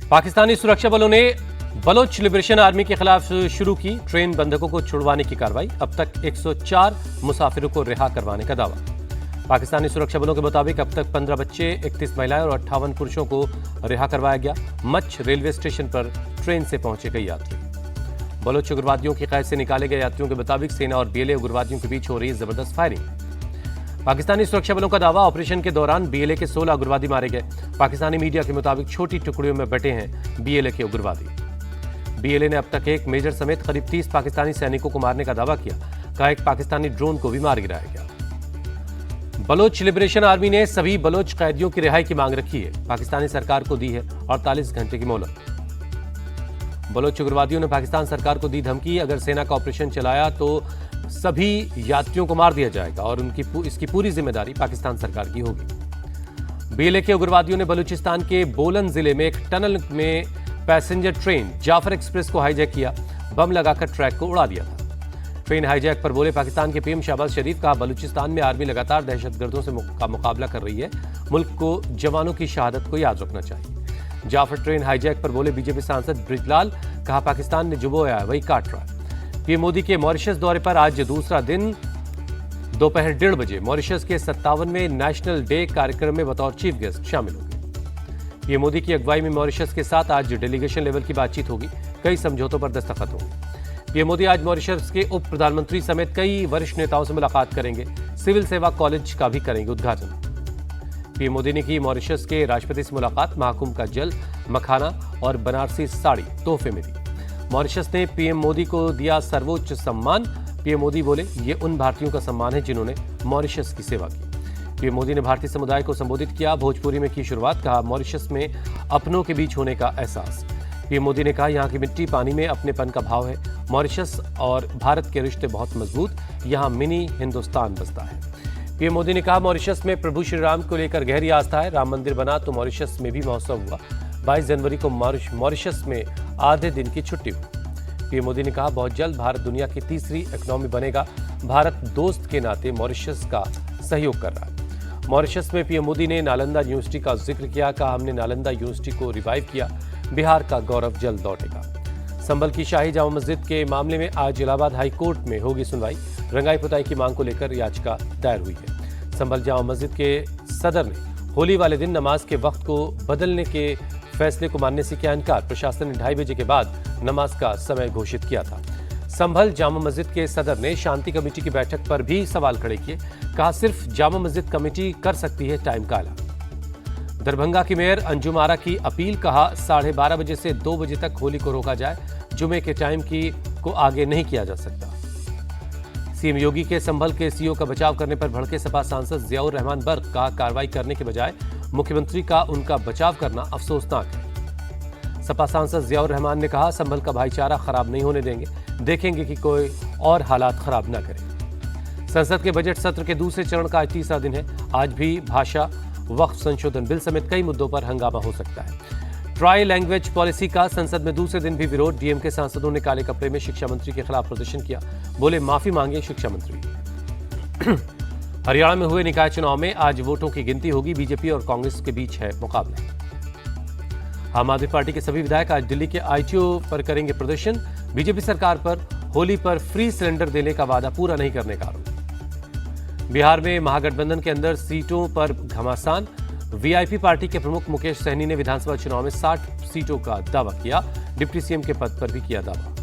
पाकिस्तानी सुरक्षा बलों ने बलोच लिबरेशन आर्मी के खिलाफ शुरू की ट्रेन बंधकों को छुड़वाने की कार्रवाई। अब तक 104 मुसाफिरों को रिहा करवाने का दावा। पाकिस्तानी सुरक्षा बलों के मुताबिक अब तक 15 बच्चे, 31 महिलाएं और 58 पुरुषों को रिहा करवाया गया। मच्छ रेलवे स्टेशन पर ट्रेन से पहुंचे कई यात्री। बलोच उग्रवादियों की कैद से निकाले गए यात्रियों के मुताबिक सेना और बीएलए उग्रवादियों के बीच हो रही जबरदस्त फायरिंग। पाकिस्तानी सुरक्षा बलों का दावा, ऑपरेशन के दौरान बीएलए के 16 उग्रवादी मारे गए। पाकिस्तानी मीडिया के मुताबिक छोटी टुकड़ियों में बटे हैं बीएलए के उग्रवादी। बीएलए ने अब तक एक मेजर समेत करीब 30 पाकिस्तानी सैनिकों को मारने का दावा किया। कहा एक पाकिस्तानी ड्रोन को भी मार गिराया गया। बलोच लिबरेशन आर्मी ने सभी बलोच कैदियों की रिहाई की मांग रखी है। पाकिस्तानी सरकार को दी है 48 घंटे की मोहलत। बलोच उग्रवादियों ने पाकिस्तान सरकार को दी धमकी, अगर सेना का ऑपरेशन चलाया तो सभी यात्रियों को मार दिया जाएगा और इसकी पूरी जिम्मेदारी पाकिस्तान सरकार की होगी। बीएलए के उग्रवादियों ने बलूचिस्तान के बोलन जिले में एक टनल में पैसेंजर ट्रेन जाफर एक्सप्रेस को हाईजैक किया। बम लगाकर ट्रैक को उड़ा दिया था। ट्रेन हाईजैक पर बोले पाकिस्तान के पीएम शहबाज शरीफ। कहा बलूचिस्तान में आर्मी लगातार दहशतगर्दों का मुकाबला कर रही है। मुल्क को जवानों की शहादत को याद रखना चाहिए। जाफर ट्रेन हाईजैक पर बोले बीजेपी सांसद ब्रिजलाल। कहा पाकिस्तान ने जो बोया वही काट रहा है। पीएम मोदी के मॉरिशस दौरे पर आज दूसरा दिन दोपहर 1:30 बजे मॉरिशस के 57वें नेशनल डे कार्यक्रम में बतौर चीफ गेस्ट शामिल होंगे। पीएम मोदी की अगुवाई में मॉरिशस के साथ आज डेलीगेशन लेवल की बातचीत होगी। कई समझौतों पर दस्तखत होंगे। पीएम मोदी आज मॉरिशस के उप प्रधानमंत्री समेत कई वरिष्ठ नेताओं से मुलाकात करेंगे। सिविल सेवा कॉलेज का भी करेंगे उद्घाटन। पीएम मोदी ने की मॉरिशस के राष्ट्रपति से मुलाकात। महाकुंभ का जल, मखाना और बनारसी साड़ी तोहफे में दी। मॉरिशस ने पीएम मोदी को दिया सर्वोच्च सम्मान। पीएम मोदी बोले ये उन भारतीयों का सम्मान है जिन्होंने मॉरिशस की सेवा की। पीएम मोदी ने भारतीय समुदाय को संबोधित किया। भोजपुरी में की शुरुआत। कहा मॉरिशस में अपनों के बीच होने का एहसास। पीएम मोदी ने कहा यहाँ की मिट्टी पानी में अपनेपन का भाव है। मॉरिशस और भारत के रिश्ते बहुत मजबूत। यहाँ मिनी हिंदुस्तान बसता है। पीएम मोदी ने कहा मॉरिशस में प्रभु श्री राम को लेकर गहरी आस्था है। राम मंदिर बना तो मॉरिशस में भी महोत्सव हुआ। 22 जनवरी को मॉरिशस में आधे दिन की छुट्टी हुई। पीएम मोदी ने कहा बहुत जल्द भारत दुनिया की तीसरी इकोनॉमी बनेगा। भारत दोस्त के नाते मॉरिशस का सहयोग कर रहा है। मॉरिशस में पीएम मोदी ने नालंदा यूनिवर्सिटी का जिक्र किया। कहा हमने नालंदा यूनिवर्सिटी को रिवाइव किया। बिहार का गौरव जल्द लौटेगा। संभल की शाही जामा मस्जिद के मामले में आज इलाहाबाद हाई कोर्ट में होगी सुनवाई। रंगाई पुताई की मांग को लेकर याचिका दायर हुई है। संभल जामा मस्जिद के सदर ने होली वाले दिन नमाज के वक्त को बदलने के फैसले को मानने से किया इनकार। प्रशासन ने 2:30 बजे के बाद नमाज का समय घोषित किया था। संभल जामा मस्जिद के सदर ने शांति कमेटी की बैठक पर भी सवाल खड़े किए। कहा सिर्फ जामा मस्जिद कमेटी कर सकती है टाइम का ऐलान। दरभंगा की मेयर अंजुम आरा की अपील। कहा 12:30 बजे से 2 बजे तक होली को रोका जाए। जुमे के टाइम को आगे नहीं किया जा सकता। सीएम योगी के संभल के सीओ का बचाव करने पर भड़के सपा सांसद जियाउर रहमान बर्क। कहा कार्रवाई करने के बजाय मुख्यमंत्री का उनका बचाव करना अफसोसनाक है। सपा सांसद जियाउर रहमान ने कहा संभल का भाईचारा खराब नहीं होने देंगे। देखेंगे कि कोई और हालात खराब न करे। संसद के बजट सत्र के दूसरे चरण का आज तीसरा दिन है। आज भी भाषा, वक्फ संशोधन बिल समेत कई मुद्दों पर हंगामा हो सकता है। ट्राई लैंग्वेज पॉलिसी का संसद में दूसरे दिन भी विरोध। डीएमके सांसदों ने काले कपड़े में शिक्षा मंत्री के खिलाफ प्रदर्शन किया। बोले माफी मांगे शिक्षा मंत्री। हरियाणा में हुए निकाय चुनाव में आज वोटों की गिनती होगी। बीजेपी और कांग्रेस के बीच है मुकाबला। आम आदमी पार्टी के सभी विधायक आज दिल्ली के आईटीओ पर करेंगे प्रदर्शन। बीजेपी सरकार पर होली पर फ्री सिलेंडर देने का वादा पूरा नहीं करने का आरोप। बिहार में महागठबंधन के अंदर सीटों पर घमासान। वीआईपी पार्टी के प्रमुख मुकेश सहनी ने विधानसभा चुनाव में 60 सीटों का दावा किया। डिप्टी सीएम के पद पर भी किया दावा।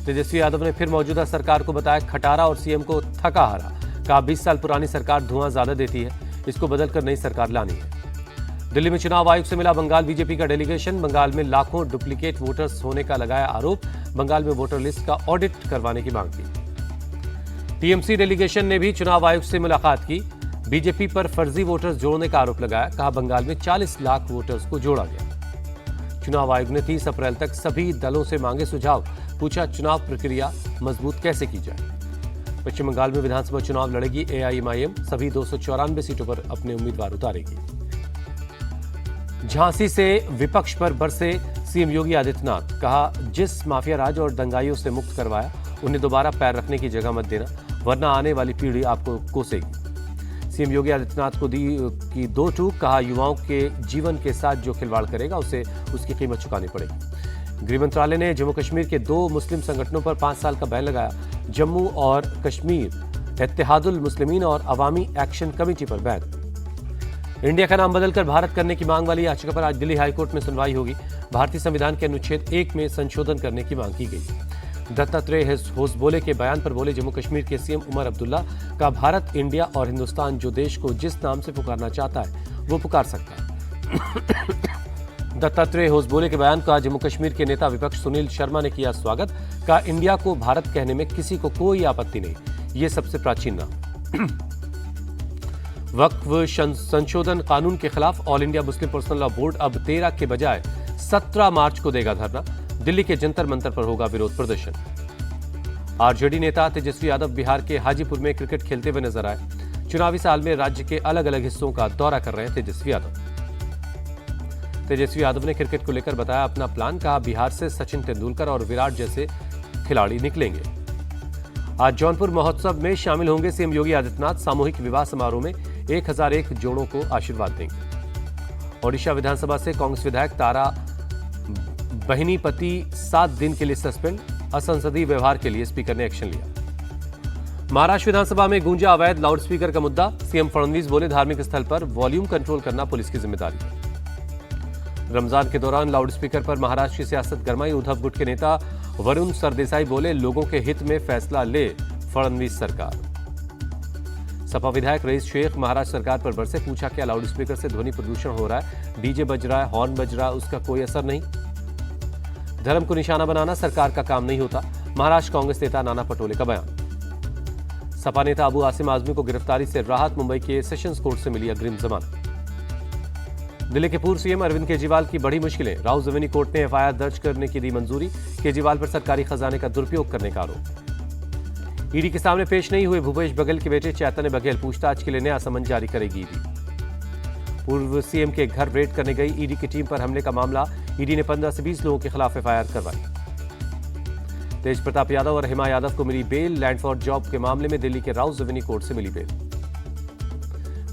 तेजस्वी यादव ने फिर मौजूदा सरकार को बताया खटारा और सीएम को थका हारा। कहा 20 साल पुरानी सरकार धुआं ज्यादा देती है, इसको बदलकर नई सरकार लानी है। दिल्ली में चुनाव आयोग से मिला बंगाल बीजेपी का डेलीगेशन। बंगाल में लाखों डुप्लीकेट वोटर्स होने का लगाया आरोप। बंगाल में वोटर लिस्ट का ऑडिट करवाने की मांग की। टीएमसी डेलीगेशन ने भी चुनाव आयोग से मुलाकात की। बीजेपी पर फर्जी वोटर्स जोड़ने का आरोप लगाया। कहा बंगाल में 40 लाख वोटर्स को जोड़ा गया। चुनाव आयोग ने 30 अप्रैल तक सभी दलों से मांगे सुझाव। पूछा चुनाव प्रक्रिया मजबूत कैसे की जाए। पश्चिम बंगाल में विधानसभा चुनाव लड़ेगी एआईएमआईएम। सभी 294 सीटों पर अपने उम्मीदवार उतारेगी। झांसी से विपक्ष पर बरसे सीएम योगी आदित्यनाथ। कहा जिस माफिया राज और दंगाइयों से मुक्त करवाया उन्हें दोबारा पैर रखने की जगह मत देना, वरना आने वाली पीढ़ी आपको कोसेगी। सीएम योगी आदित्यनाथ को दी की 2 टूक, कहा युवाओं के जीवन के साथ जो खिलवाड़ करेगा उसे उसकी कीमत चुकानी पड़ेगी। गृह मंत्रालय ने जम्मू कश्मीर के 2 मुस्लिम संगठनों पर 5 साल का बैन लगाया। जम्मू और कश्मीर इत्तेहादुल मुस्लिमीन और अवामी एक्शन कमेटी पर बैन। इंडिया का नाम बदलकर भारत करने की मांग वाली याचिका पर आज दिल्ली हाईकोर्ट में सुनवाई होगी। भारतीय संविधान के अनुच्छेद 1 में संशोधन करने की मांग की गई। दत्तात्रेय होसबोले के बयान पर बोले जम्मू कश्मीर के सीएम उमर अब्दुल्ला का भारत, इंडिया और हिंदुस्तान जो देश को जिस नाम से पुकारना चाहता है वो पुकार सकता है। दत्तात्रेय होसबोले के बयान का जम्मू कश्मीर के नेता विपक्ष सुनील शर्मा ने किया स्वागत। कहा इंडिया को भारत कहने में किसी को कोई आपत्ति नहीं, ये सबसे प्राचीन नाम। वक्फ संशोधन कानून के खिलाफ all India Muslim personal law board अब 13 के बजाय 17 मार्च को देगा धरना। दिल्ली के जंतर मंतर पर होगा विरोध प्रदर्शन। आरजेडी नेता तेजस्वी यादव बिहार के हाजीपुर में क्रिकेट खेलते हुए नजर आए। चुनावी साल में राज्य के अलग अलग हिस्सों का दौरा कर रहे हैं तेजस्वी यादव ने क्रिकेट को लेकर बताया अपना प्लान। कहा बिहार से सचिन तेंदुलकर और विराट जैसे खिलाड़ी निकलेंगे। आज जौनपुर महोत्सव में शामिल होंगे सीएम योगी आदित्यनाथ। सामूहिक विवाह समारोह में 1001 जोड़ों को आशीर्वाद देंगे। ओडिशा विधानसभा से कांग्रेस विधायक तारा बहिनीपति 7 दिन के लिए सस्पेंड। असंसदीय व्यवहार के लिए स्पीकर ने एक्शन लिया। महाराष्ट्र विधानसभा में गूंजा अवैध लाउडस्पीकर का मुद्दा। सीएम फडणवीस बोले धार्मिक स्थल पर वॉल्यूम कंट्रोल करना पुलिस की जिम्मेदारी है। रमजान के दौरान लाउडस्पीकर पर महाराष्ट्र की सियासत गरमाई। उद्धव गुट के नेता वरुण सरदेसाई बोले लोगों के हित में फैसला ले फडणवीस सरकार। सपा विधायक रईस शेख महाराष्ट्र सरकार पर बरसे। पूछा क्या लाउडस्पीकर से ध्वनि प्रदूषण हो रहा है, डीजे बज रहा है, हॉर्न बज रहा है, उसका कोई असर नहीं। धर्म को निशाना बनाना सरकार का काम नहीं होता। महाराष्ट्र कांग्रेस नेता नाना पटोले का बयान। सपा नेता अबू आसिम आजमी को गिरफ्तारी से राहत। मुंबई के सेशंस कोर्ट से मिली अग्रिम जमानत। दिल्ली के पूर्व सीएम अरविंद केजरीवाल की बड़ी मुश्किलें। राउस रेवेन्यू कोर्ट ने एफआईआर दर्ज करने की दी मंजूरी। केजरीवाल पर सरकारी खजाने का दुरुपयोग करने का आरोप। ईडी के सामने पेश नहीं हुए भूपेश बघेल के बेटे चैतन्य बघेल। पूछताछ के लिए नया समन जारी करेगी ईडी। पूर्व सीएम के घर रेड करने गई ईडी की टीम पर हमले का मामला। ईडी ने 15 से 20 लोगों के खिलाफ एफआईआर करवाई। तेज प्रताप यादव और हेमा यादव को मिली बेल। लैंड फॉर जॉब के मामले में दिल्ली के राउस रेवेन्यू कोर्ट से मिली बेल।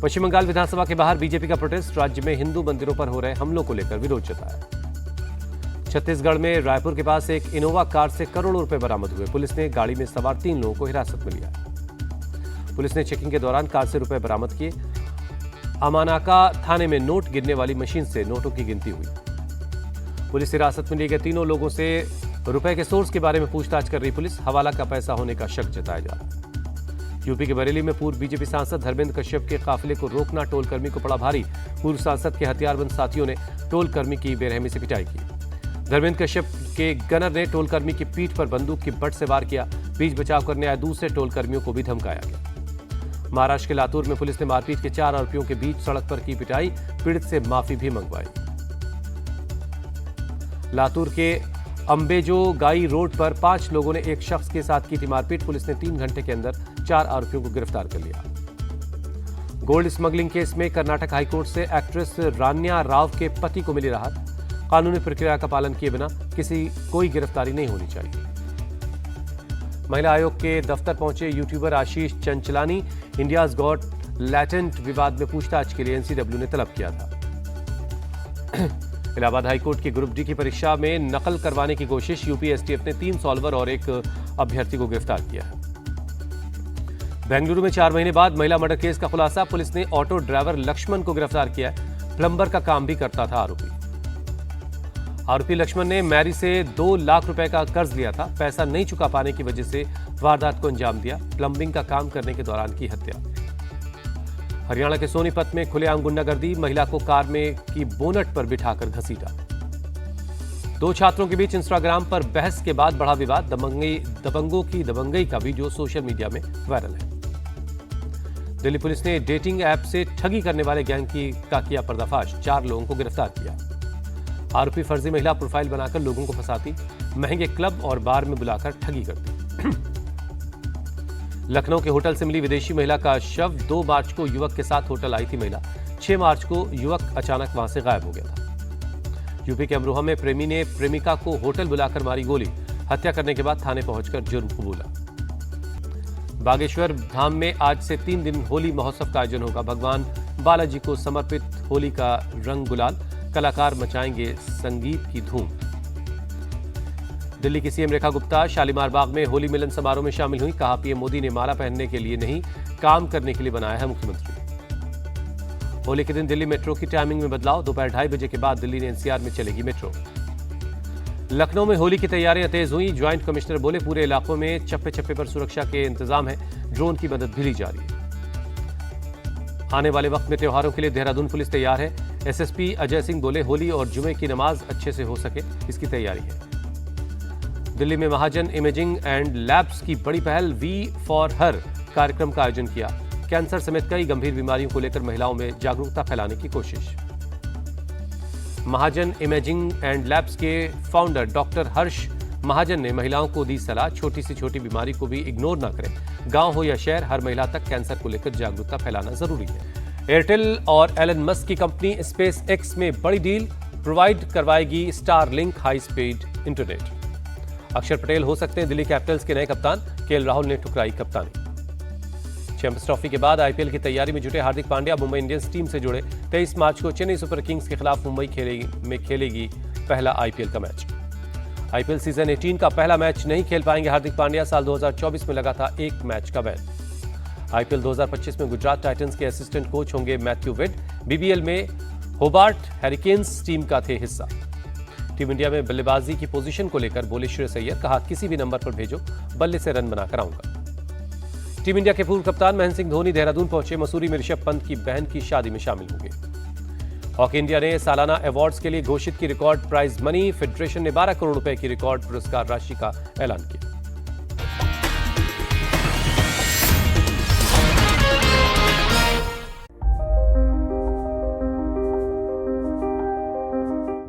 पश्चिम बंगाल विधानसभा के बाहर बीजेपी का प्रोटेस्ट। राज्य में हिंदू मंदिरों पर हो रहे हमलों को लेकर विरोध जताया। छत्तीसगढ़ में रायपुर के पास एक इनोवा कार से करोड़ों रुपए बरामद हुए। पुलिस ने गाड़ी में सवार 3 लोगों को हिरासत में लिया। पुलिस ने चेकिंग के दौरान कार से रुपए बरामद किए। अमानाका थाने में नोट गिनने वाली मशीन से नोटों की गिनती हुई। पुलिस हिरासत में लिए गए 3 लोगों से रुपए के सोर्स के बारे में पूछताछ कर रही पुलिस। हवाला का पैसा होने का शक जताया जा रहा है। यूपी के बरेली में पूर्व बीजेपी सांसद धर्मेंद्र कश्यप के काफिले को रोकना टोल कर्मी को पड़ा भारी। पूर्व सांसद के हथियारबंद साथियों ने टोल कर्मी की बेरहमी से पिटाई की। धर्मेंद्र कश्यप के गनर ने टोल कर्मी की पीठ पर बंदूक की बट से वार किया। बीच बचाव करने आए दूसरे टोल कर्मियों को भी धमकाया गया। महाराष्ट्र के लातूर में पुलिस ने मारपीट के 4 आरोपियों के बीच सड़क पर की पिटाई। पीड़ित से माफी भी मंगवाई। लातूर के अंबेजो गाई रोड पर 5 लोगों ने एक शख्स के साथ की थी मारपीट। पुलिस ने 3 घंटे के अंदर 4 आरोपियों को गिरफ्तार कर लिया। गोल्ड स्मगलिंग केस में कर्नाटक हाईकोर्ट से एक्ट्रेस रान्या राव के पति को मिली राहत। कानूनी प्रक्रिया का पालन किए बिना कोई गिरफ्तारी नहीं होनी चाहिए। महिला आयोग के दफ्तर पहुंचे यूट्यूबर आशीष चंचलानी। इंडियाज गॉट लैटेंट विवाद में पूछताछ के लिए एनसीडब्ल्यू ने तलब किया था। इलाहाबाद हाईकोर्ट की ग्रुप डी की परीक्षा में नकल करवाने की कोशिश। यूपी एसटीएफ ने 3 सॉल्वर और एक अभ्यर्थी को गिरफ्तार किया है। बेंगलुरु में 4 महीने बाद महिला मर्डर केस का खुलासा। पुलिस ने ऑटो ड्राइवर लक्ष्मण को गिरफ्तार किया है। प्लम्बर का काम भी करता था आरोपी लक्ष्मण ने मैरी से 2 लाख रुपए का कर्ज लिया था। पैसा नहीं चुका पाने की वजह से वारदात को अंजाम दिया। प्लम्बिंग का काम करने के दौरान की हत्या। हरियाणा के सोनीपत में खुलेआम गुंडागर्दी। महिला को कार में की बोनट पर बिठाकर घसीटा। 2 छात्रों के बीच इंस्टाग्राम पर बहस के बाद बढ़ा विवाद। दबंगों की दबंगई का वीडियो सोशल मीडिया में वायरल है। दिल्ली पुलिस ने डेटिंग ऐप से ठगी करने वाले गैंग का किया पर्दाफाश। 4 लोगों को गिरफ्तार किया। आरोपी फर्जी महिला प्रोफाइल बनाकर लोगों को फंसाती, महंगे क्लब और बार में बुलाकर ठगी करती। लखनऊ के होटल से मिली विदेशी महिला का शव। 2 मार्च को युवक के साथ होटल आई थी महिला। 6 मार्च को युवक अचानक वहां से गायब हो गया था। यूपी के अमरोहा में प्रेमी ने प्रेमिका को होटल बुलाकर मारी गोली। हत्या करने के बाद थाने पहुंचकर जुर्म कबूला। बागेश्वर धाम में आज से 3 दिन होली महोत्सव का आयोजन होगा। भगवान बालाजी को समर्पित होली का रंग गुलाल, कलाकार मचाएंगे संगीत की धूम। दिल्ली की सीएम रेखा गुप्ता शालीमार बाग में होली मिलन समारोह में शामिल हुई। कहा, पीएम मोदी ने माला पहनने के लिए नहीं, काम करने के लिए बनाया है मुख्यमंत्री। होली के दिन दिल्ली मेट्रो की टाइमिंग में बदलाव, दोपहर 2:30 बजे के बाद दिल्ली ने एनसीआर में चलेगी मेट्रो। लखनऊ में होली की तैयारियां तेज हुई। ज्वाइंट कमिश्नर बोले, पूरे इलाकों में चप्पे चप्पे पर सुरक्षा के इंतजाम है, ड्रोन की मदद भी ली जा रही है। आने वाले वक्त में त्योहारों के लिए देहरादून पुलिस तैयार है। एसएसपी अजय सिंह बोले, होली और जुमे की नमाज अच्छे से हो सके, इसकी तैयारी है। दिल्ली में महाजन इमेजिंग एंड लैब्स की बड़ी पहल वी फॉर हर कार्यक्रम का आयोजन किया। कैंसर समेत कई गंभीर बीमारियों को लेकर महिलाओं में जागरूकता फैलाने की कोशिश। महाजन इमेजिंग एंड लैब्स के फाउंडर डॉक्टर हर्ष महाजन ने महिलाओं को दी सलाह, छोटी से छोटी बीमारी को भी इग्नोर ना करें। गांव हो या शहर, हर महिला तक कैंसर को लेकर जागरूकता फैलाना जरूरी है। एयरटेल और एलन मस्क की कंपनी स्पेस एक्स में बड़ी डील, प्रोवाइड करवाएगी स्टारलिंक हाई स्पीड इंटरनेट। अक्षर पटेल हो सकते हैं दिल्ली कैपिटल्स के नए कप्तान, केएल राहुल ने ठुकराई कप्तानी। चैंपियंस ट्रॉफी के बाद आईपीएल की तैयारी में जुटे हार्दिक पांड्या मुंबई इंडियंस टीम से जुड़े। 23 मार्च को चेन्नई सुपर किंग्स के खिलाफ मुंबई में खेलेगी पहला आईपीएल का मैच। आईपीएल सीजन 18 का पहला मैच नहीं खेल पाएंगे हार्दिक पांड्या। साल 2024 में लगा था 1 मैच का बैन। आईपीएल 2025 में गुजरात टाइटंस के असिस्टेंट कोच होंगे मैथ्यू वेड। बीबीएल में होबार्ट हैरिकेन्स टीम का थे हिस्सा। टीम इंडिया में बल्लेबाजी की पोजीशन को लेकर बोले श्रेयस अय्यर, कहा, किसी भी नंबर पर भेजो, बल्ले से रन बनाकर आऊंगा। टीम इंडिया के पूर्व कप्तान महेंद्र सिंह धोनी देहरादून पहुंचे। मसूरी में ऋषभ पंत की बहन की शादी में शामिल होंगे। हॉकी इंडिया ने सालाना अवार्ड्स के लिए घोषित की रिकॉर्ड प्राइज मनी। फेडरेशन ने 12 करोड़ रुपए की रिकॉर्ड पुरस्कार राशि का ऐलान किया।